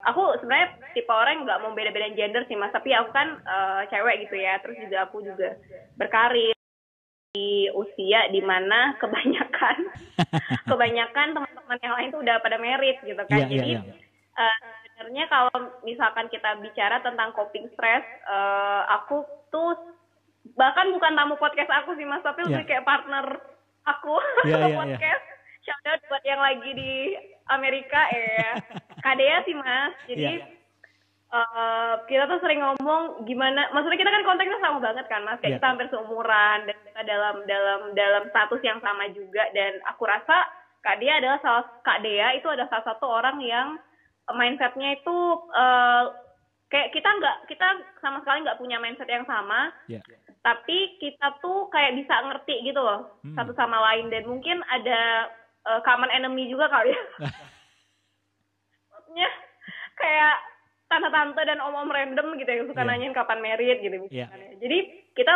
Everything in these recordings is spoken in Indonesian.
aku sebenarnya tipe orang yang nggak mau beda-bedain gender sih Mas, tapi aku kan cewek gitu ya, terus juga aku juga berkarir di usia dimana kebanyakan teman-teman yang lain tuh udah pada merit gitu kan. Jadi sebenarnya kalau misalkan kita bicara tentang coping stress, aku tuh bahkan bukan tamu podcast aku sih Mas, tapi lebih kayak partner aku podcast. Shout out buat yang lagi di Amerika Kak Dea sih Mas. Jadi kita tuh sering ngomong gimana, maksudnya kita kan konteksnya sama banget kan Mas, kayak kita hampir seumuran dan kita dalam status yang sama juga, dan aku rasa Kak Dea itu adalah salah satu orang yang mindsetnya itu kayak kita sama sekali nggak punya mindset yang sama, tapi kita tuh kayak bisa ngerti gitu loh satu sama lain, dan mungkin ada common enemy juga kali ya. Maksudnya kayak tante-tante dan om-om random gitu yang suka nanyain kapan married gitu misalnya. Jadi kita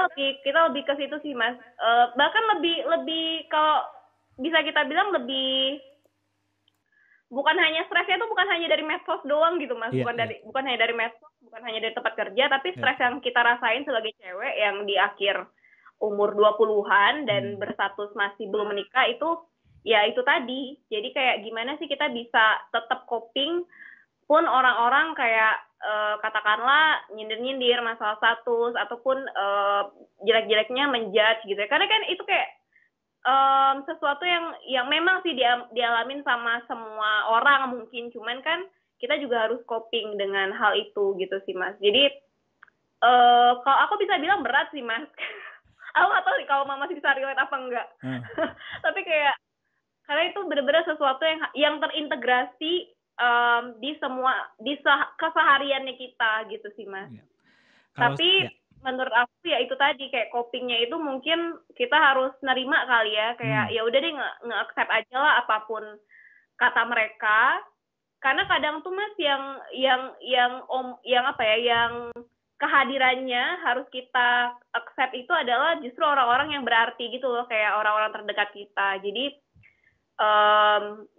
lebih ke situ sih Mas. Bahkan lebih kalau bisa kita bilang lebih, bukan hanya stresnya tuh bukan hanya dari medsos doang gitu Mas. Bukan hanya dari medsos, bukan hanya dari tempat kerja, tapi stres yang kita rasain sebagai cewek yang di akhir umur 20-an dan berstatus masih belum menikah itu ya itu tadi. Jadi kayak gimana sih kita bisa tetap coping pun orang-orang kayak katakanlah nyindir-nyindir masalah status ataupun jelek-jeleknya menjudge gitu ya. Karena kan itu kayak sesuatu yang memang sih dialamin sama semua orang mungkin, cuman kan kita juga harus coping dengan hal itu gitu sih Mas. Jadi kalau aku bisa bilang berat sih Mas. Aku nggak tahu nih kalau Mama masih bisa relate apa enggak. Tapi kayak karena itu benar-benar sesuatu yang terintegrasi di kesehariannya kita gitu sih Mas. Tapi menurut aku ya itu tadi, kayak copingnya itu mungkin kita harus nerima kali ya, kayak ya udah deh nge-accept aja lah apapun kata mereka, karena kadang tuh Mas yang kehadirannya harus kita accept itu adalah justru orang-orang yang berarti gitu loh, kayak orang-orang terdekat kita. Jadi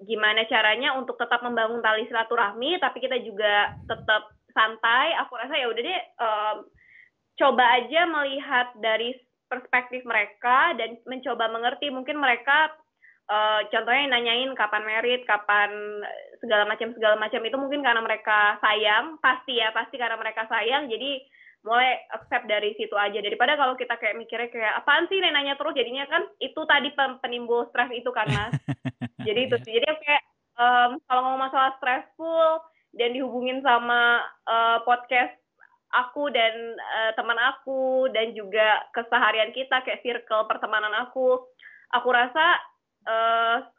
gimana caranya untuk tetap membangun tali silaturahmi tapi kita juga tetap santai. Aku rasa ya udah deh, coba aja melihat dari perspektif mereka dan mencoba mengerti. Mungkin mereka contohnya nanyain kapan married, kapan segala macam itu mungkin karena mereka sayang, pasti karena mereka sayang, jadi mulai accept dari situ aja, daripada kalau kita kayak mikirnya kayak apaan sih nanya terus, jadinya kan itu tadi penimbul stres itu kan Mas. Jadi itu sih, jadi kayak kalau ngomong masalah stressful dan dihubungin sama podcast aku dan teman aku dan juga keseharian kita kayak circle pertemanan aku rasa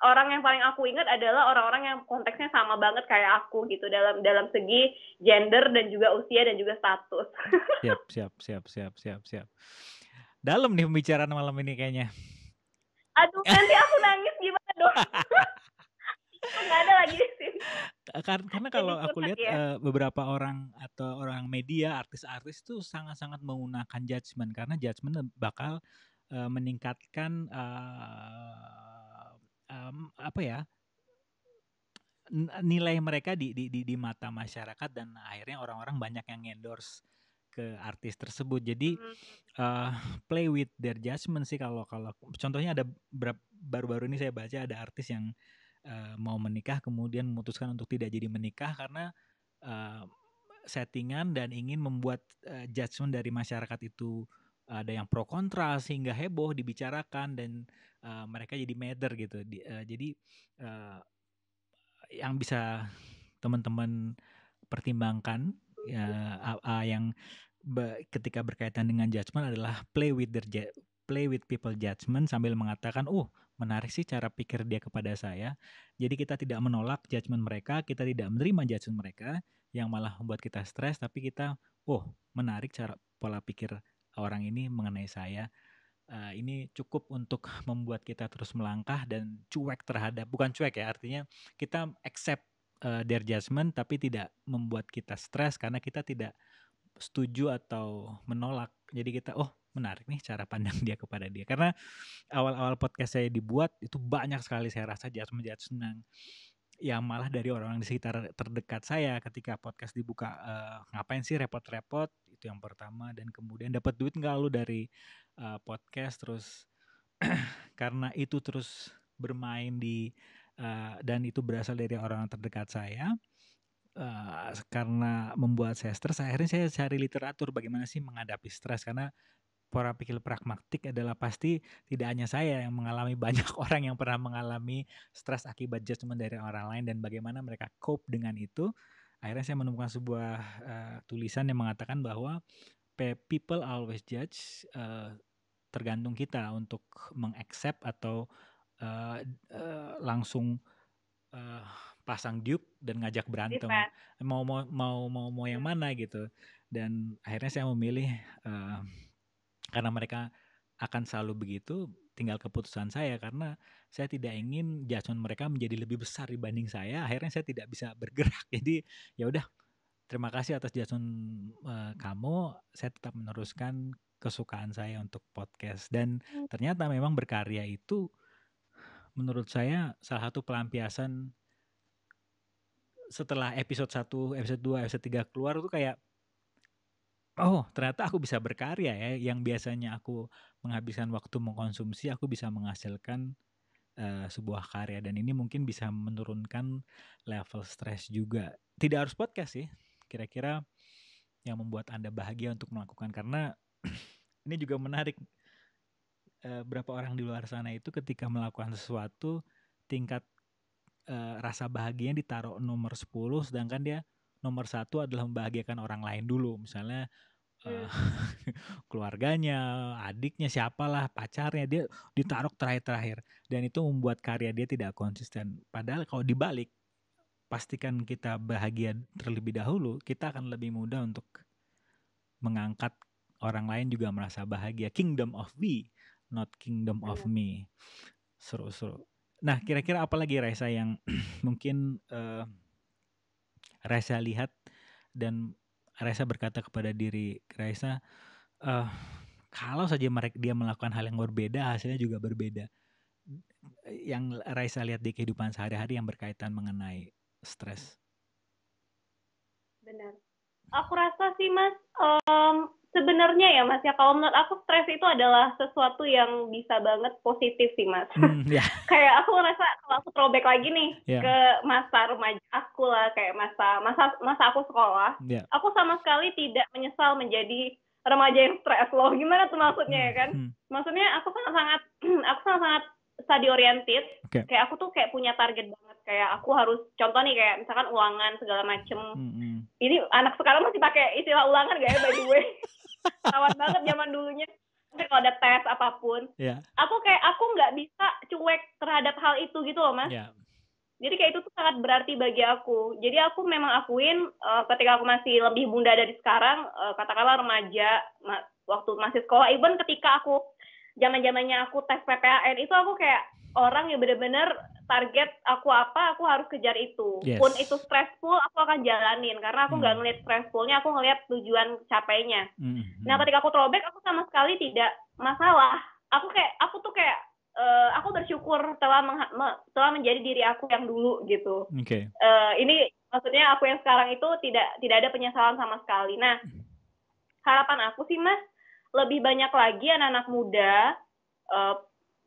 orang yang paling aku ingat adalah orang-orang yang konteksnya sama banget kayak aku gitu dalam segi gender dan juga usia dan juga status. Siap. Dalam nih pembicaraan malam ini kayaknya. Aduh, nanti aku nangis gimana dong? Nggak ada lagi di sini. Karena kalau aku lihat beberapa orang atau orang media, artis-artis itu sangat-sangat menggunakan judgement, karena judgement bakal meningkatkan nilai mereka di mata masyarakat, dan akhirnya orang-orang banyak yang endorse ke artis tersebut. Jadi play with their judgment sih. Kalau contohnya ada baru-baru ini saya baca ada artis yang mau menikah kemudian memutuskan untuk tidak jadi menikah karena settingan dan ingin membuat judgement dari masyarakat itu ada yang pro kontra sehingga heboh dibicarakan dan mereka jadi matter gitu. Jadi yang bisa teman-teman pertimbangkan yang ketika berkaitan dengan judgement adalah play with people judgment sambil mengatakan menarik sih cara pikir dia kepada saya. Jadi kita tidak menolak judgement mereka, kita tidak menerima judgement mereka yang malah membuat kita stres, tapi kita menarik cara pola pikir orang ini mengenai saya. Ini cukup untuk membuat kita terus melangkah dan bukan cuek ya, artinya kita accept their judgment tapi tidak membuat kita stres karena kita tidak setuju atau menolak. Jadi kita menarik nih cara pandang dia kepada dia. Karena awal-awal podcast saya dibuat itu banyak sekali saya rasa judgment yang malah dari orang-orang di sekitar terdekat saya ketika podcast dibuka, ngapain sih repot-repot, itu yang pertama. Dan kemudian dapat duit nggak lu dari podcast, terus karena itu terus bermain di dan itu berasal dari orang terdekat saya, karena membuat saya stres, akhirnya saya cari literatur bagaimana sih menghadapi stres. Karena pola pikir pragmatik adalah pasti tidak hanya saya yang mengalami, banyak orang yang pernah mengalami stres akibat judgement dari orang lain dan bagaimana mereka cope dengan itu. Akhirnya saya menemukan sebuah tulisan yang mengatakan bahwa people always judge, tergantung kita untuk mengaccept atau langsung pasang duke dan ngajak berantem, mau yang mana gitu. Dan akhirnya saya memilih, karena mereka akan selalu begitu, tinggal keputusan saya, karena saya tidak ingin judgement mereka menjadi lebih besar dibanding saya. Akhirnya saya tidak bisa bergerak. Jadi ya udah, terima kasih atas judgement kamu, saya tetap meneruskan kesukaan saya untuk podcast. Dan ternyata memang berkarya itu menurut saya salah satu pelampiasan. Setelah episode 1, episode 2, episode 3 keluar tuh kayak, oh ternyata aku bisa berkarya ya, yang biasanya aku menghabiskan waktu mengkonsumsi, aku bisa menghasilkan sebuah karya. Dan ini mungkin bisa menurunkan level stres juga. Tidak harus podcast sih, kira-kira yang membuat Anda bahagia untuk melakukan. Karena ini juga menarik, berapa orang di luar sana itu ketika melakukan sesuatu, tingkat rasa bahagianya ditaruh nomor 10, sedangkan dia nomor 1 adalah membahagiakan orang lain dulu. Misalnya keluarganya, adiknya, siapalah, pacarnya, dia ditaruh terakhir-terakhir. Dan itu membuat karya dia tidak konsisten. Padahal kalau dibalik, pastikan kita bahagia terlebih dahulu, kita akan lebih mudah untuk mengangkat orang lain juga merasa bahagia. Kingdom of we, not kingdom of me. Seru-seru. Nah, kira-kira apa lagi Raisa yang mungkin Raisa lihat dan Raisa berkata kepada diri Raisa, kalau saja dia melakukan hal yang berbeda, hasilnya juga berbeda. Yang Raisa lihat di kehidupan sehari-hari yang berkaitan mengenai stres. Benar. Aku rasa sih Mas, sebenarnya ya Mas ya, kalau menurut aku stres itu adalah sesuatu yang bisa banget positif sih Mas. Yeah. Kayak aku ngerasa kalau aku throwback lagi nih ke masa remaja aku lah, kayak masa aku sekolah, aku sama sekali tidak menyesal menjadi remaja yang stres loh. Gimana tuh maksudnya ya kan? Maksudnya aku sangat study oriented. Kayak aku tuh kayak punya target banget, kayak aku harus, contoh nih kayak misalkan ulangan segala macem. Ini anak sekarang masih pakai istilah ulangan gak ya, by the way? Rawat banget zaman dulunya. Tapi kalau ada tes apapun, aku nggak bisa cuek terhadap hal itu gitu loh Mas. Jadi kayak itu tuh sangat berarti bagi aku. Jadi aku memang akuin ketika aku masih lebih muda dari sekarang, katakanlah remaja, waktu masih sekolah, even ketika aku zaman-zamannya aku tes PPAN itu, aku kayak orang yang benar-benar target aku apa, aku harus kejar itu. Pun itu stressful, aku akan jalanin. Karena aku nggak ngeliat stressfulnya, aku ngeliat tujuan capainya. Nah, ketika aku throwback, aku sama sekali tidak masalah. Aku bersyukur telah menjadi diri aku yang dulu gitu. Ini maksudnya aku yang sekarang itu tidak ada penyesalan sama sekali. Nah, harapan aku sih Mas, lebih banyak lagi anak-anak muda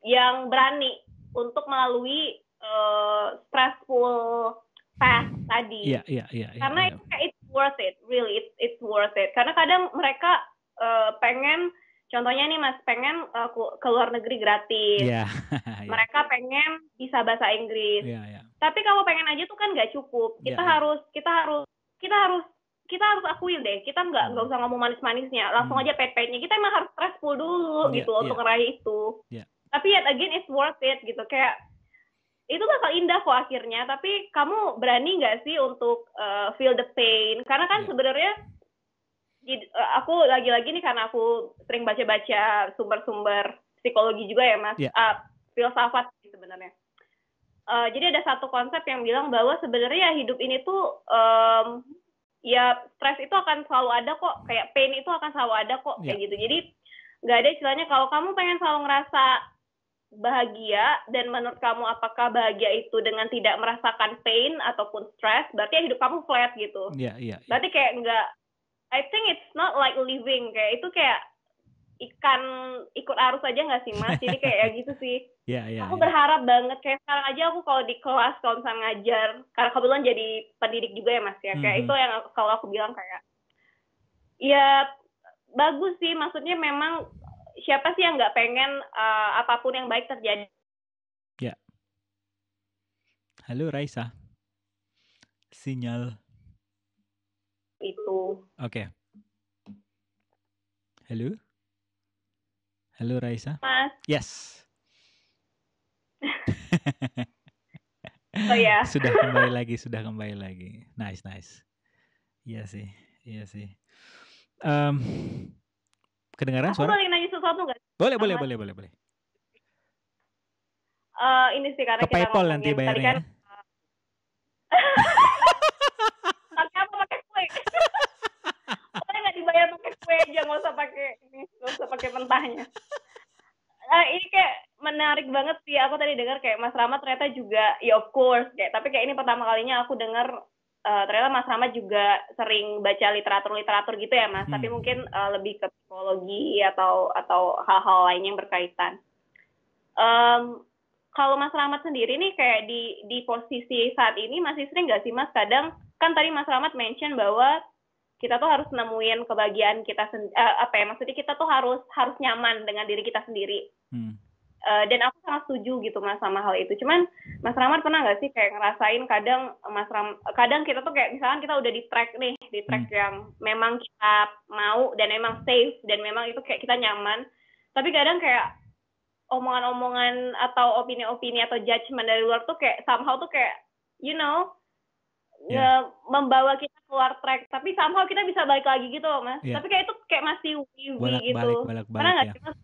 yang berani untuk melalui stressful path tadi. Karena itu kayak it's worth it, really it's worth it. Karena kadang mereka pengen, contohnya nih Mas, pengen ke luar negeri gratis. Mereka pengen bisa bahasa Inggris. Tapi kalau pengen aja tuh kan nggak cukup. Kita harus akui deh, kita nggak usah ngomong manis-manisnya, langsung aja pet-petnya. Kita emang harus stressful dulu gitu untuk meraih itu. Tapi yet again it's worth it gitu, kayak itu bakal indah kok akhirnya. Tapi kamu berani nggak sih untuk feel the pain? Karena kan sebenarnya aku lagi-lagi nih, karena aku sering baca-baca sumber-sumber psikologi juga ya Mas, filsafat sebenarnya. Jadi ada satu konsep yang bilang bahwa sebenarnya hidup ini tuh ya stres itu akan selalu ada kok, kayak pain itu akan selalu ada kok, kayak gitu. Jadi nggak ada istilahnya kalau kamu pengen selalu ngerasa bahagia, dan menurut kamu apakah bahagia itu dengan tidak merasakan pain ataupun stress, berarti hidup kamu flat gitu. Berarti kayak enggak, I think it's not like living, kayak itu kayak ikan ikut arus aja nggak sih Mas? Jadi kayak ya gitu sih. Aku berharap banget, kayak sekarang aja aku kalau di kelas, kalau misalnya ngajar, karena kebetulan jadi pendidik juga ya Mas ya, kayak itu yang kalau aku bilang kayak, ya bagus sih, maksudnya memang siapa sih yang nggak pengen apapun yang baik terjadi. Ya. Halo Raisa. Sinyal. Itu. Oke. Halo. Halo Raisa. Mas. Yes. Oh ya. Sudah kembali lagi. Nice. Iya sih. Kedengaran aku suara? Aku boleh nanya sesuatu nggak? Boleh. Ini sih karena ke kita PayPal ngomongin nanti bayarnya. Tadi kan pakai apa? Pakai kue. Boleh nggak dibayar pakai kue aja, nggak usah pakai mentahnya. Ini kayak menarik banget sih. Aku tadi dengar kayak Mas Rahmat ternyata juga, ya of course, tapi kayak ini pertama kalinya aku dengar ternyata Mas Rahmat juga sering baca literatur gitu ya Mas. Tapi mungkin lebih ke psikologi atau hal-hal lain yang berkaitan. Kalau Mas Rahmat sendiri nih kayak di posisi saat ini masih sering nggak sih Mas, kadang kan tadi Mas Rahmat mention bahwa kita tuh harus nemuin kebahagiaan kita maksudnya kita tuh harus nyaman dengan diri kita sendiri. Dan aku sangat setuju gitu Mas sama hal itu. Cuman Mas Rahmat pernah nggak sih kayak ngerasain kadang kita tuh kayak misalkan kita udah di track yang memang kita mau dan memang safe dan memang itu kayak kita nyaman, tapi kadang kayak omongan-omongan atau opini-opini atau judgement dari luar tuh kayak somehow tuh kayak membawa kita keluar track, tapi somehow kita bisa balik lagi gitu loh Mas. Tapi kayak itu kayak masih wiwi gitu. Pernah nggak sih Mas?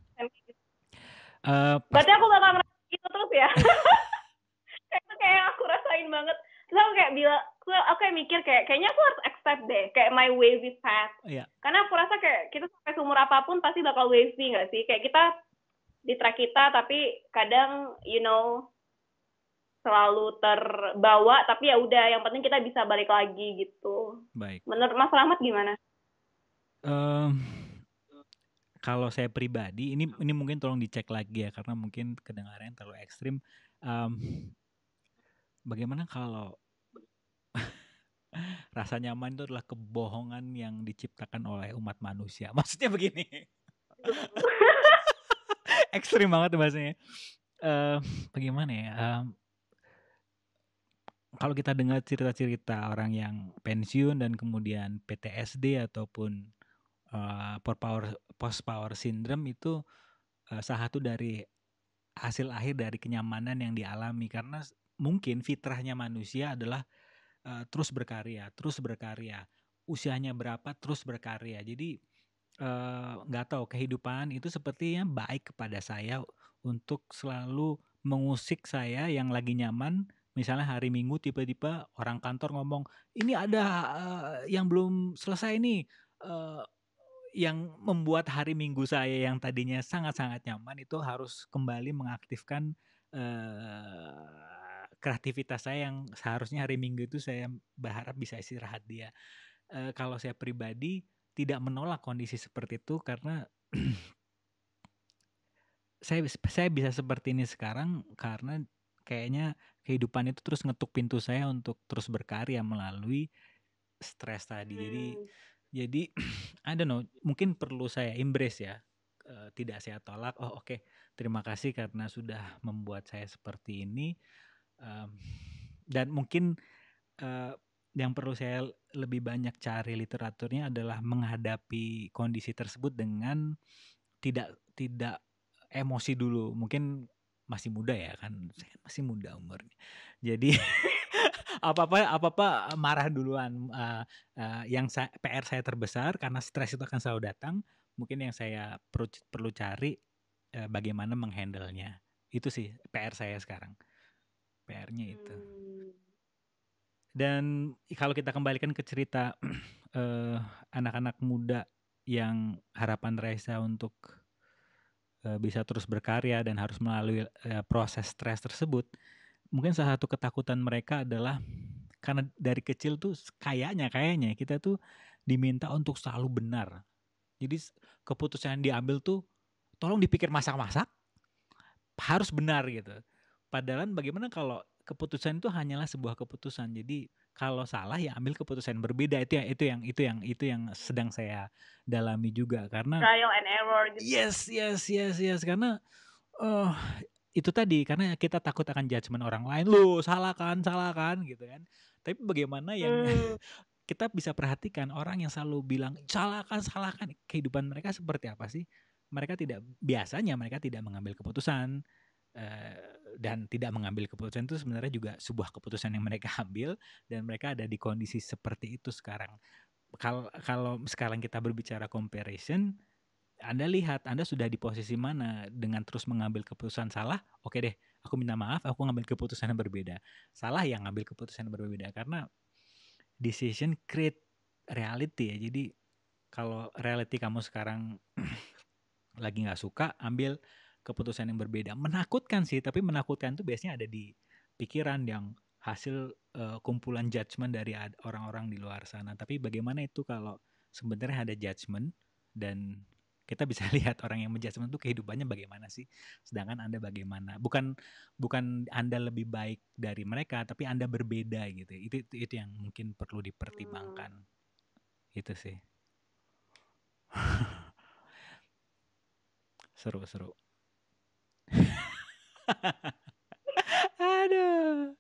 Berarti aku bakal ngerasain gitu terus ya. kayak aku rasain banget. Terus aku kayak bilang, aku kayak mikir kayaknya aku harus accept deh kayak my wavy path. Karena aku rasa kayak kita sampai seumur apapun pasti bakal wavy nggak sih? Kayak kita di track kita, tapi kadang selalu terbawa, tapi ya udah, yang penting kita bisa balik lagi gitu. Baik. Menurut Mas Rahmat gimana? Kalau saya pribadi, ini mungkin tolong dicek lagi ya, karena mungkin kedengarannya terlalu ekstrim. Bagaimana kalau rasa nyaman itu adalah kebohongan yang diciptakan oleh umat manusia? Maksudnya begini. Ekstrim banget bahasanya. Bagaimana ya? Kalau kita dengar cerita-cerita orang yang pensiun dan kemudian PTSD ataupun post power syndrome, itu salah satu dari hasil akhir dari kenyamanan yang dialami, karena mungkin fitrahnya manusia adalah terus berkarya, usianya berapa terus berkarya. Jadi nggak tahu, kehidupan itu sepertinya baik kepada saya untuk selalu mengusik saya yang lagi nyaman. Misalnya hari Minggu tiba-tiba orang kantor ngomong, ini ada yang belum selesai nih, yang membuat hari Minggu saya yang tadinya sangat-sangat nyaman itu harus kembali mengaktifkan kreativitas saya yang seharusnya hari Minggu itu saya berharap bisa istirahat dia. Kalau saya pribadi tidak menolak kondisi seperti itu, karena saya bisa seperti ini sekarang karena kayaknya kehidupan itu terus ngetuk pintu saya untuk terus berkarya melalui stres tadi. Jadi I don't know, mungkin perlu saya embrace ya, tidak saya tolak. Oke, terima kasih karena sudah membuat saya seperti ini. Dan mungkin yang perlu saya lebih banyak cari literaturnya adalah menghadapi kondisi tersebut dengan tidak emosi dulu. Mungkin masih muda ya kan, saya masih muda umurnya. Jadi apa-apa marah duluan. Yang PR saya terbesar karena stres itu akan selalu datang. Mungkin yang saya perlu cari bagaimana menghandle-nya. Itu sih PR saya sekarang. PR-nya itu. Dan kalau kita kembalikan ke cerita anak-anak muda yang harapan Raisa untuk bisa terus berkarya dan harus melalui proses stres tersebut, mungkin salah satu ketakutan mereka adalah karena dari kecil tuh kayaknya kita tuh diminta untuk selalu benar. Jadi keputusan yang diambil tuh tolong dipikir masak-masak, harus benar gitu. Padahal bagaimana kalau keputusan itu hanyalah sebuah keputusan. Jadi kalau salah ya ambil keputusan yang berbeda. Itu yang sedang saya dalami juga karena trial and error gitu. Yes karena itu tadi karena kita takut akan judgement orang lain. Loh, salah kan gitu kan. Tapi bagaimana yang kita bisa perhatikan orang yang selalu bilang salah kan kehidupan mereka seperti apa sih? Mereka tidak mengambil keputusan dan tidak mengambil keputusan itu sebenarnya juga sebuah keputusan yang mereka ambil dan mereka ada di kondisi seperti itu sekarang. Kalau sekarang kita berbicara comparison, Anda lihat Anda sudah di posisi mana dengan terus mengambil keputusan salah. Oke deh, aku minta maaf, aku ngambil keputusan yang berbeda. Salah yang ngambil keputusan yang berbeda karena decision create reality ya. Jadi kalau reality kamu sekarang lagi nggak suka, ambil keputusan yang berbeda. Menakutkan sih, tapi menakutkan itu biasanya ada di pikiran yang hasil kumpulan judgement dari orang-orang di luar sana. Tapi bagaimana itu kalau sebenarnya ada judgement dan kita bisa lihat orang yang menjudgement itu kehidupannya bagaimana sih, sedangkan Anda bagaimana. Bukan Anda lebih baik dari mereka, tapi Anda berbeda gitu. Itu yang mungkin perlu dipertimbangkan. Itu sih. Seru. Aduh.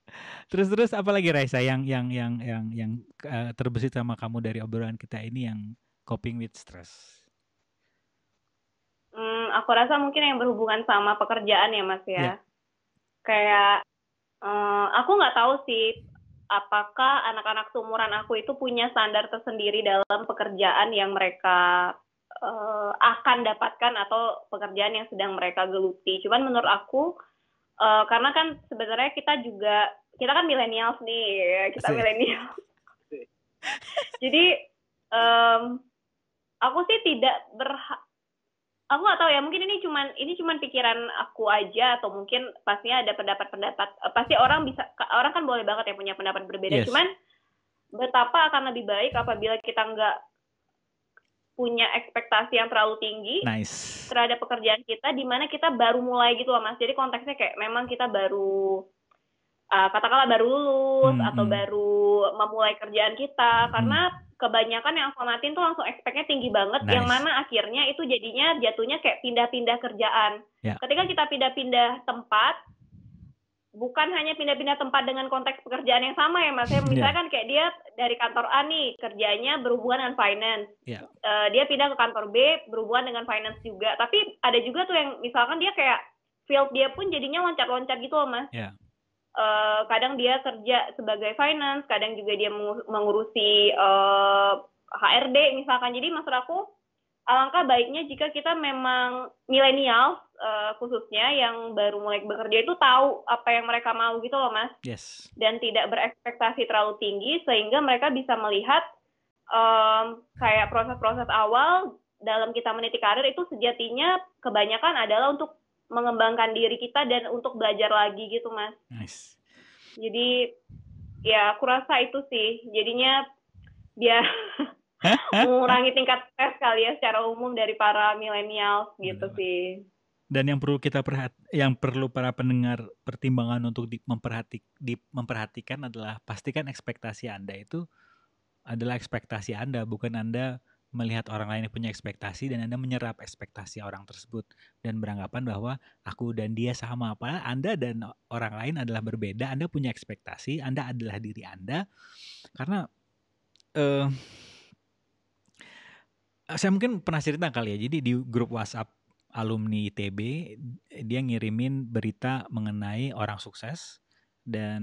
Terus apa lagi Raisa yang terbesit sama kamu dari obrolan kita ini yang coping with stress? Aku rasa mungkin yang berhubungan sama pekerjaan ya Mas ya. Kayak aku nggak tahu sih apakah anak-anak seumuran aku itu punya standar tersendiri dalam pekerjaan yang mereka akan dapatkan atau pekerjaan yang sedang mereka geluti. Cuman menurut aku karena kan sebenarnya kita kan millennials nih, kita millennials. Jadi aku sih tidak aku nggak tahu ya, mungkin ini cuman pikiran aku aja atau mungkin pastinya ada pendapat-pendapat. Pasti orang kan boleh banget ya punya pendapat berbeda. Cuman betapa akan lebih baik apabila kita nggak punya ekspektasi yang terlalu tinggi terhadap pekerjaan kita, di mana kita baru mulai gitu loh Mas. Jadi konteksnya kayak memang kita baru katakanlah baru lulus atau baru memulai kerjaan kita, karena kebanyakan yang aku amatin tuh langsung expect-nya tinggi banget, yang mana akhirnya itu jadinya jatuhnya kayak pindah-pindah kerjaan. Ketika kita pindah-pindah tempat, bukan hanya pindah-pindah tempat dengan konteks pekerjaan yang sama ya Mas. Misalkan kayak dia dari kantor A nih, kerjanya berhubungan dengan finance. Dia pindah ke kantor B, berhubungan dengan finance juga. Tapi ada juga tuh yang misalkan dia kayak field dia pun jadinya loncat-loncat gitu loh Mas. Kadang dia kerja sebagai finance, kadang juga dia mengurusi HRD misalkan. Jadi maksud aku, alangkah baiknya jika kita memang milenial khususnya yang baru mulai bekerja itu tahu apa yang mereka mau gitu loh Mas. Dan tidak berekspektasi terlalu tinggi sehingga mereka bisa melihat kayak proses-proses awal dalam kita meniti karir itu sejatinya kebanyakan adalah untuk mengembangkan diri kita dan untuk belajar lagi gitu Mas. Jadi ya aku rasa itu sih jadinya dia mengurangi tingkat stres kali ya secara umum dari para milenial gitu sih. Dan yang perlu para pendengar pertimbangan untuk memperhatikan adalah pastikan ekspektasi Anda itu adalah ekspektasi Anda, bukan Anda melihat orang lain yang punya ekspektasi dan Anda menyerap ekspektasi orang tersebut dan beranggapan bahwa aku dan dia sama. Padahal Anda dan orang lain adalah berbeda. Anda punya ekspektasi, Anda adalah diri Anda. Karena saya mungkin pernah cerita kali ya, jadi di grup WhatsApp alumni ITB dia ngirimin berita mengenai orang sukses dan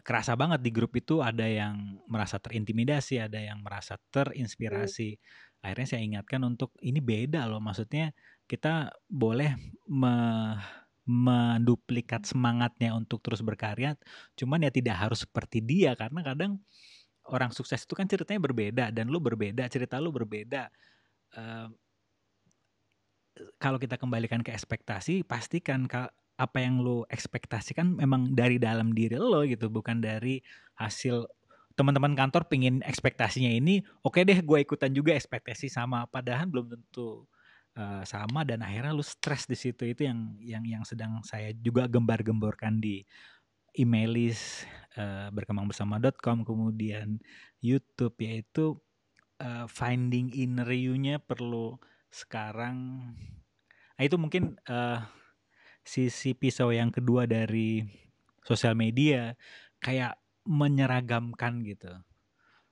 kerasa banget di grup itu ada yang merasa terintimidasi, ada yang merasa terinspirasi. Akhirnya saya ingatkan untuk ini beda loh, maksudnya kita boleh menduplikat semangatnya untuk terus berkarya, cuman ya tidak harus seperti dia, karena kadang orang sukses itu kan ceritanya berbeda dan lu berbeda, cerita lu berbeda. kalau kita kembalikan ke ekspektasi, pastikan apa yang lo ekspektasikan memang dari dalam diri lo gitu, bukan dari hasil teman-teman kantor pingin ekspektasinya ini, oke deh gue ikutan juga ekspektasi sama, padahal belum tentu sama, dan akhirnya lu stres di situ. Itu yang sedang saya juga gembar-gemborkan di emailis, berkembangbersama.com, kemudian YouTube, yaitu finding inner you-nya perlu sekarang. Nah, itu mungkin sisi pisau yang kedua dari sosial media, kayak menyeragamkan gitu.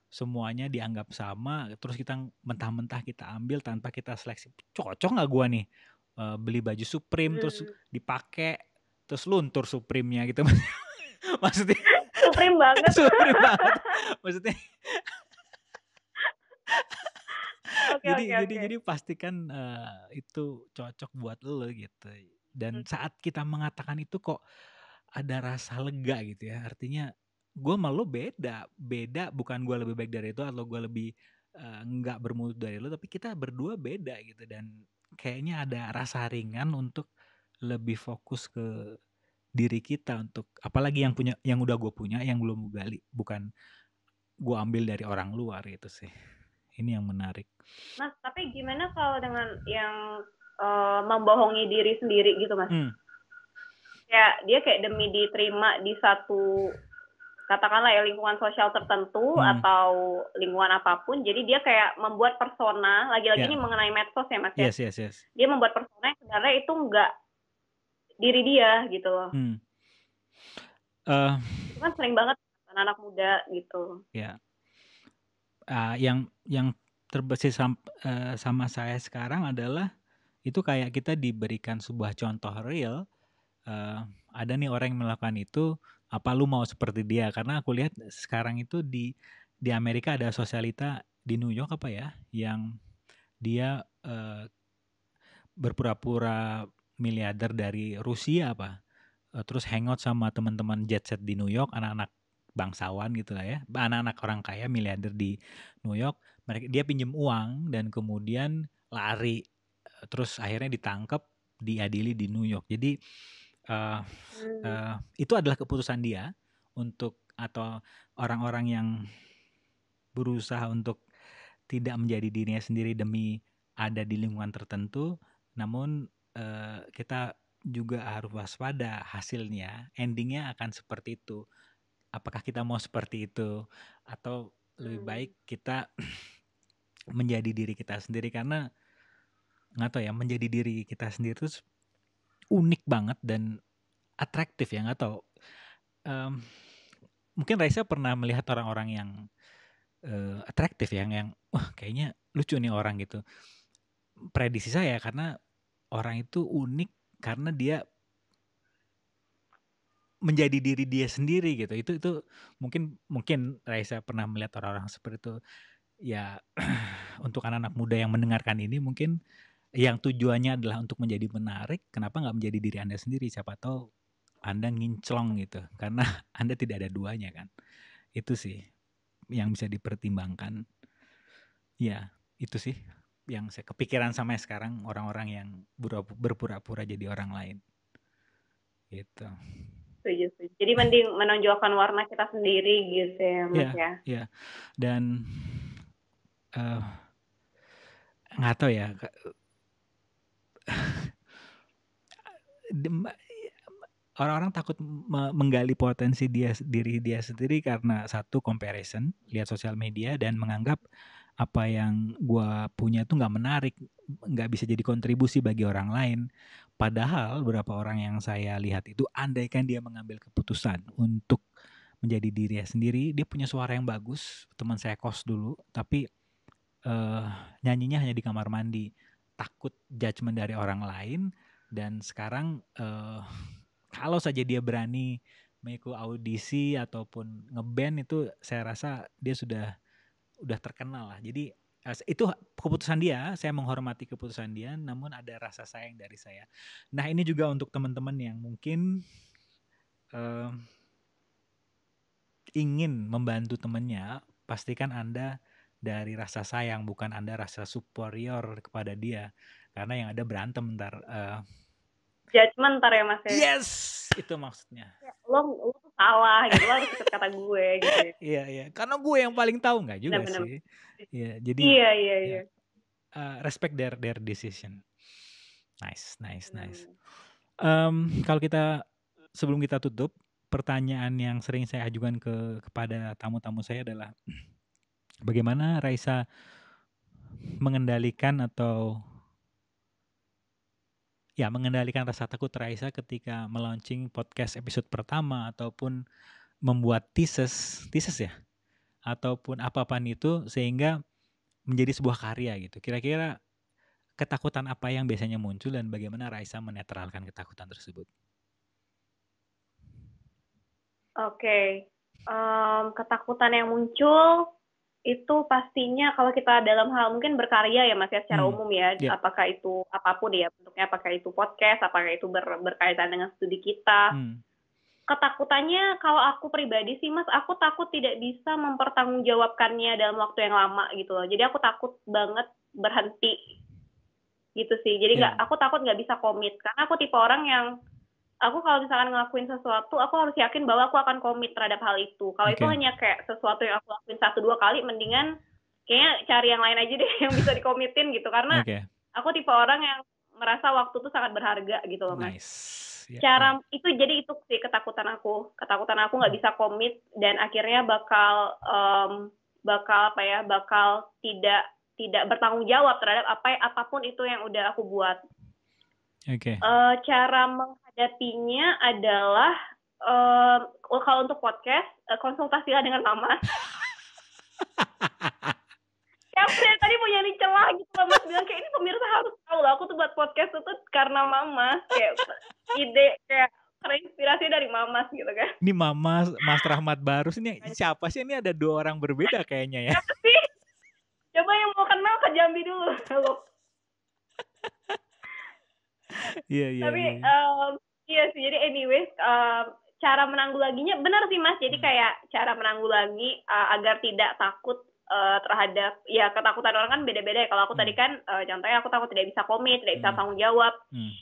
Semuanya dianggap sama, terus kita mentah-mentah kita ambil tanpa kita seleksi. Cocok nggak gua nih beli baju Supreme terus dipakai terus luntur Supreme-nya gitu. Maksudnya Supreme banget. Supreme banget. Maksudnya jadi pastikan itu cocok buat lo gitu. Dan saat kita mengatakan itu kok ada rasa lega gitu ya. Artinya gue sama lo beda, bukan gue lebih baik dari itu atau gue lebih nggak bermutu dari lo, tapi kita berdua beda gitu. Dan kayaknya ada rasa ringan untuk lebih fokus ke diri kita, untuk apalagi yang udah gue punya, yang belum gue gali, bukan gue ambil dari orang luar gitu sih. Ini yang menarik. Mas, tapi gimana kalau dengan yang membohongi diri sendiri gitu, Mas? Ya, dia kayak demi diterima di satu, katakanlah ya, lingkungan sosial tertentu atau lingkungan apapun, jadi dia kayak membuat persona, lagi-lagi ini mengenai medsos ya Mas ya. Yes. Dia membuat persona yang sebenarnya itu enggak diri dia gitu loh. Itu kan sering banget anak-anak muda gitu. Ya. Yang terbesit sama saya sekarang adalah itu kayak kita diberikan sebuah contoh real. Ada nih orang yang melakukan itu, apa lu mau seperti dia? Karena aku lihat sekarang itu di Amerika ada sosialita di New York apa ya, yang dia berpura-pura miliarder dari Rusia apa, terus hangout sama teman-teman jet set di New York, anak-anak bangsawan gitu lah ya, anak-anak orang kaya miliarder di New York. Dia pinjem uang dan kemudian lari, terus akhirnya ditangkap, diadili di New York. Jadi itu adalah keputusan dia untuk, atau orang-orang yang berusaha untuk tidak menjadi dirinya sendiri demi ada di lingkungan tertentu. Namun kita juga harus waspada, hasilnya, endingnya akan seperti itu. Apakah kita mau seperti itu, atau lebih baik kita menjadi diri kita sendiri? Karena nggak tahu ya, menjadi diri kita sendiri itu unik banget dan atraktif ya, nggak tahu. Mungkin Raisa pernah melihat orang-orang yang atraktif, yang wah kayaknya lucu nih orang gitu. Prediksi saya, karena orang itu unik karena dia menjadi diri dia sendiri gitu. Itu mungkin Raisa pernah melihat orang-orang seperti itu. Ya untuk anak-anak muda yang mendengarkan ini, mungkin yang tujuannya adalah untuk menjadi menarik, kenapa nggak menjadi diri Anda sendiri? Siapa tahu Anda nginclong gitu, karena Anda tidak ada duanya kan. Itu sih yang bisa dipertimbangkan. Ya, itu sih yang saya kepikiran sampai sekarang, orang-orang yang berpura-pura jadi orang lain. Gitu. Setuju. Jadi mending menonjolkan warna kita sendiri gitu ya Mas ya. Iya. Dan nggak tahu ya, orang-orang takut menggali potensi diri dia sendiri karena satu, comparison, lihat sosial media dan menganggap apa yang gua punya tuh nggak menarik, nggak bisa jadi kontribusi bagi orang lain. Padahal beberapa orang yang saya lihat itu, andaikan dia mengambil keputusan untuk menjadi dirinya sendiri, dia punya suara yang bagus. Teman saya kos dulu, tapi nyanyinya hanya di kamar mandi, takut judgement dari orang lain. Dan sekarang kalau saja dia berani mengikuti audisi ataupun ngeband, itu saya rasa dia udah terkenal lah. Jadi itu keputusan dia, saya menghormati keputusan dia, namun ada rasa sayang dari saya. Nah ini juga untuk teman-teman yang mungkin ingin membantu temannya, pastikan Anda dari rasa sayang, bukan Anda rasa superior kepada dia. karena yang ada berantem ntar. Judgment ntar ya Mas ya. Yes, itu maksudnya. Lo tuh salah gitu, lo harus ikut kata gue gitu. Iya, karena gue yang paling tahu nggak juga Bener-bener. sih. Iya, jadi Iya. respect their decision. Nice. Bener. Kalau kita sebelum kita tutup, pertanyaan yang sering saya ajukan kepada tamu-tamu saya adalah bagaimana Raisa mengendalikan rasa takut Raisa ketika melaunching podcast episode pertama ataupun membuat thesis ya, ataupun apapun itu sehingga menjadi sebuah karya gitu. Kira-kira ketakutan apa yang biasanya muncul dan bagaimana Raisa menetralkan ketakutan tersebut? Oke. Ketakutan yang muncul itu pastinya kalau kita dalam hal mungkin berkarya ya Mas ya secara umum ya, apakah itu apapun ya bentuknya, apakah itu podcast, apakah itu berkaitan dengan studi kita. Ketakutannya kalau aku pribadi sih Mas, aku takut tidak bisa mempertanggungjawabkannya dalam waktu yang lama gitu loh. Jadi aku takut banget berhenti gitu sih. Jadi aku takut nggak bisa komit karena aku tipe orang yang aku kalau misalkan ngelakuin sesuatu, aku harus yakin bahwa aku akan komit terhadap hal itu. Kalau itu hanya kayak sesuatu yang aku lakuin 1-2 kali, mendingan kayaknya cari yang lain aja deh yang bisa dikomitin gitu. Karena aku tipe orang yang merasa waktu itu sangat berharga gitu loh Mas. Itu jadi itu sih ketakutan aku nggak bisa komit dan akhirnya bakal tidak bertanggung jawab terhadap apapun itu yang udah aku buat. Cara menghadapinya adalah kalau untuk podcast konsultasilah dengan Mama. Kayak tadi mau nyari celah gitu loh Mas, bilang kayak ini pemirsa harus tahu lah aku tuh buat podcast itu karena Mama, kayak ide kayak terinspirasi dari Mama gitu kan. Ini Mama Mas Rahmat Barus ini siapa sih? Ini ada 2 orang berbeda kayaknya ya. Siapa sih? Coba yang mau kenal ke Jambi dulu. Halo. Iya. Tapi iya sih, jadi anyways cara menanggulanginya benar sih Mas, jadi kayak cara menanggulangi agar tidak takut terhadap ya ketakutan orang kan beda-beda ya. Kalau aku tadi kan contohnya aku takut tidak bisa komit, tidak bisa tanggung jawab.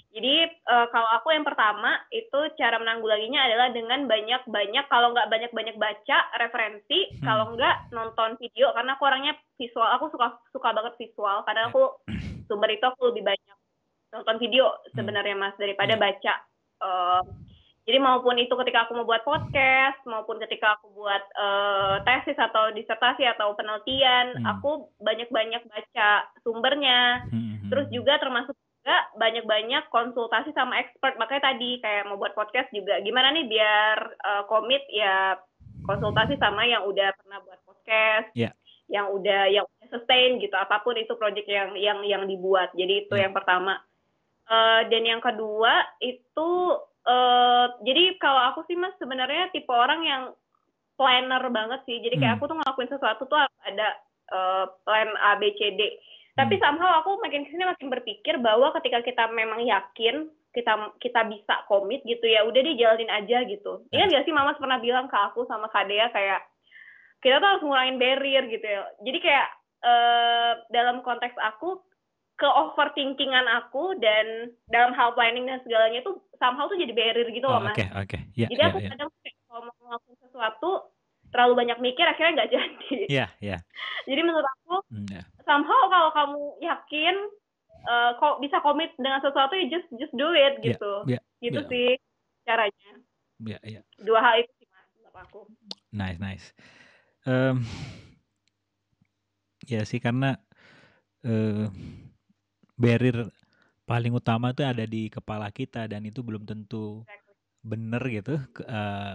Jadi kalau aku yang pertama itu cara menanggulanginya adalah dengan banyak kalau nggak banyak baca referensi, kalau nggak nonton video karena aku orangnya visual, aku suka banget visual karena aku sumber itu aku lebih banyak nonton video sebenarnya Mas daripada baca. Jadi maupun itu ketika aku mau buat podcast, maupun ketika aku buat tesis atau disertasi atau penelitian, aku banyak baca sumbernya. Terus juga termasuk juga banyak konsultasi sama expert. Makanya tadi kayak mau buat podcast juga, gimana nih biar komit ya konsultasi sama yang udah pernah buat podcast, yang udah sustain gitu. Apapun itu project yang dibuat. Jadi itu yang pertama. Dan yang kedua itu jadi kalau aku sih Mas sebenarnya tipe orang yang planner banget sih. Jadi kayak aku tuh ngelakuin sesuatu tuh ada plan A, B, C, D. Tapi somehow aku makin kesini makin berpikir bahwa ketika kita memang yakin kita bisa komit gitu ya, udah deh jalanin aja gitu. Ingat gak sih Mama pernah bilang ke aku sama Kak Dea kayak kita tuh harus ngurangin barrier gitu ya. Jadi kayak dalam konteks aku ke overthinkingan aku dan dalam hal planning dan segalanya itu somehow tuh jadi barrier gitu loh Mas. Jadi aku kadang kalau mau ngelakuin sesuatu terlalu banyak mikir akhirnya nggak jadi. Jadi menurut aku somehow kalau kamu yakin kok bisa komit dengan sesuatu ya just do it gitu. Gitu sih caranya. 2 hal itu sih Mas menurut aku. Nice. Ya sih karena barrier paling utama itu ada di kepala kita dan itu belum tentu benar gitu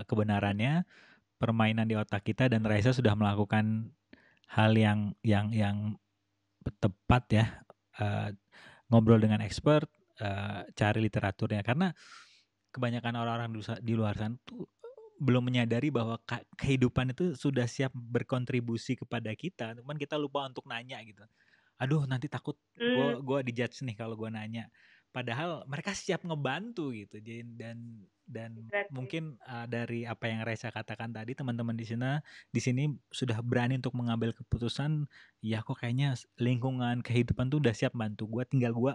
kebenarannya, permainan di otak kita, dan Raisa sudah melakukan hal yang tepat ya, ngobrol dengan expert, cari literaturnya, karena kebanyakan orang-orang di luar sana tuh belum menyadari bahwa kehidupan itu sudah siap berkontribusi kepada kita, cuman kita lupa untuk nanya gitu. Aduh nanti takut gue dijudge nih kalau gue nanya. padahal mereka siap ngebantu gitu. Dan mungkin dari apa yang Raisa katakan tadi, teman-teman di sini sudah berani untuk mengambil keputusan, ya kok kayaknya lingkungan kehidupan tuh udah siap bantu gue, tinggal gue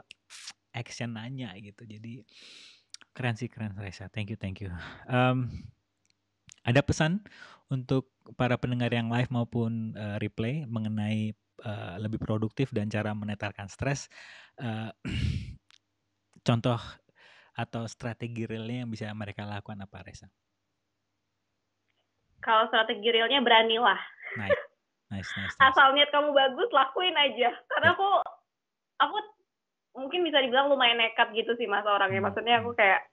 action nanya gitu. Jadi keren Raisa, thank you. Ada pesan untuk para pendengar yang live maupun replay mengenai lebih produktif dan cara menetralkan stres, contoh atau strategi realnya yang bisa mereka lakukan apa, Reza? Kalau strategi realnya beranilah. Nice. Asal niat kamu bagus, lakuin aja. Karena aku mungkin bisa dibilang lumayan nekat gitu sih Mas orangnya. Maksudnya aku kayak,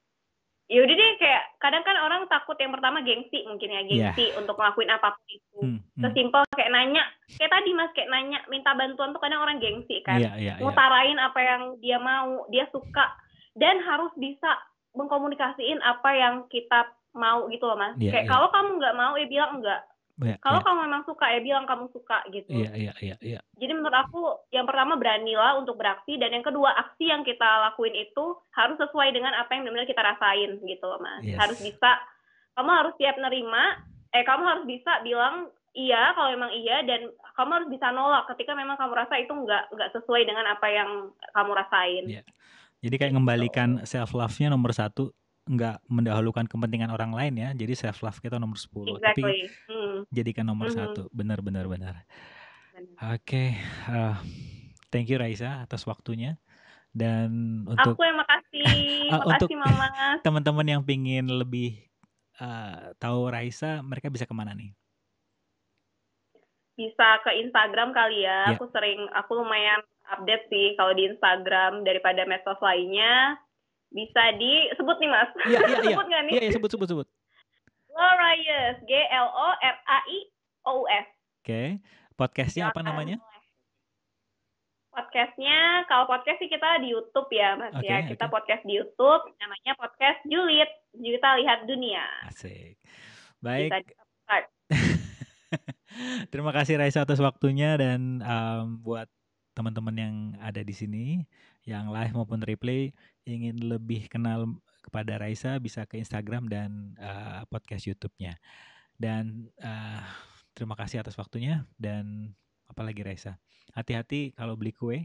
yaudah deh, kayak kadang kan orang takut yang pertama gengsi mungkin ya, gengsi untuk ngelakuin apapun itu. Sesimpel kayak nanya, kayak tadi Mas, kayak nanya, minta bantuan tuh kadang orang gengsi kan. Ngutarain apa yang dia mau, dia suka, dan harus bisa mengkomunikasiin apa yang kita mau gitu loh Mas. Kayak kalau kamu nggak mau ya bilang enggak. Kalau kamu memang suka ya bilang kamu suka gitu. Iya. Jadi menurut aku yang pertama beranilah untuk beraksi, dan yang kedua aksi yang kita lakuin itu harus sesuai dengan apa yang benar-benar kita rasain gitu loh Mas. Harus bisa, kamu harus siap nerima, kamu harus bisa bilang iya kalau memang iya, dan kamu harus bisa nolak ketika memang kamu rasa itu nggak sesuai dengan apa yang kamu rasain. Jadi kayak ngembalikan self love-nya nomor 1, nggak mendahulukan kepentingan orang lain ya. Jadi self love kita nomor 10. Exactly. Tapi jadikan nomor 1. Benar. Oke. Thank you Raisa atas waktunya. Dan untuk aku yang makasih. Makasih Mama. Teman-teman yang pingin lebih tahu Raisa, mereka bisa kemana nih? Bisa ke Instagram kali ya. Aku lumayan update sih kalau di Instagram daripada medsos lainnya. Bisa disebut nih Mas. Sebut nggak nih? Iya, sebut. Glorious, GLORAIOUS. Oke. Podcastnya apa namanya? Podcastnya, kalau podcast sih kita di YouTube ya Mas ya. Kita podcast di YouTube, namanya podcast Julid, Juta Lihat Dunia. Asik. Baik. Terima kasih Raisa atas waktunya, dan buat teman-teman yang ada di sini, yang live maupun replay, ingin lebih kenal kepada Raisa, bisa ke Instagram dan podcast YouTube-nya. Dan terima kasih atas waktunya, dan apalagi Raisa, hati-hati kalau beli kue.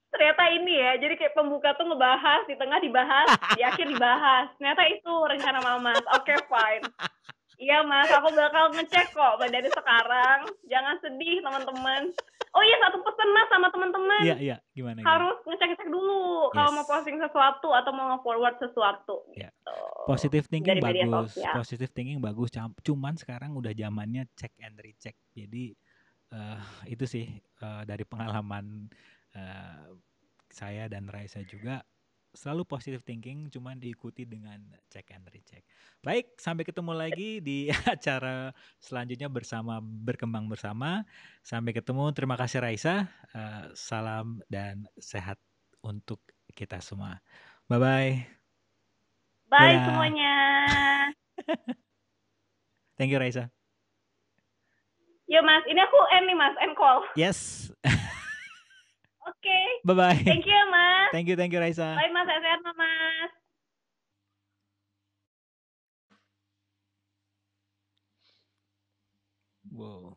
Ternyata ini ya, jadi kayak pembuka tuh ngebahas, di tengah dibahas, di akhir dibahas. Ternyata itu rencana Mama. Oke, fine. Iya Mas, aku bakal ngecek kok dari sekarang. Jangan sedih teman-teman. Oh iya, satu pesan Mas sama teman-teman. Iya, gimana? Harus ngecek dulu kalau mau posting sesuatu atau mau nge-forward sesuatu. Gitu. Positive thinking bagus. Positive thinking bagus. Cuman sekarang udah zamannya check and recheck. Jadi itu sih dari pengalaman saya dan Raisa juga, selalu positive thinking, cuman diikuti dengan check and recheck. Baik, sampai ketemu lagi di acara selanjutnya bersama Berkembang Bersama. Sampai ketemu, terima kasih Raisa. Salam dan sehat untuk kita semua. Bye-bye. Bye semuanya. Thank you Raisa. Yo Mas, ini aku end nih Mas, end call. Yes. Oke. Bye-bye. Thank you Mas. Thank you Raisa. Bye Mas, sehat-sehat Mas. Wow.